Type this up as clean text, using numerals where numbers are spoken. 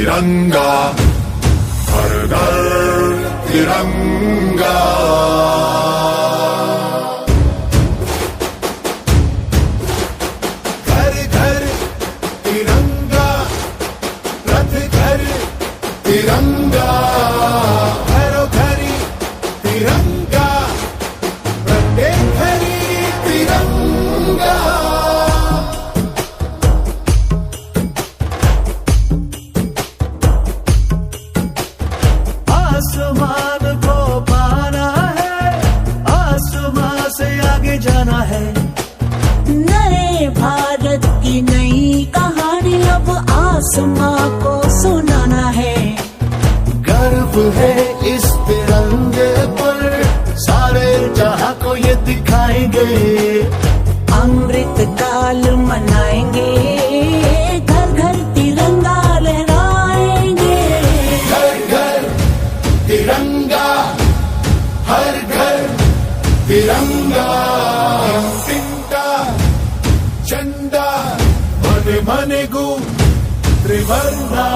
तिरंगा, हर घर तिरंगा। घर घर तिरंगा, रथ घर तिरंगा, घरों घरी तिरंगा, प्रत्येक घरी तिरंगा। आसमान को पाना है, आसमान से आगे जाना है। नए भारत की नई कहानी अब आसमां को सुनाना है। गर्व है इस तिरंगे पर, सारे जहां को ये दिखाएंगे। अमृत काल मनाएंगे, घर घर तिरंगा लहराएंगे। घर घर तिरंगा, हर घर तिरंगा। तिंटा झंडा मन मन गु त्रिवर्णा।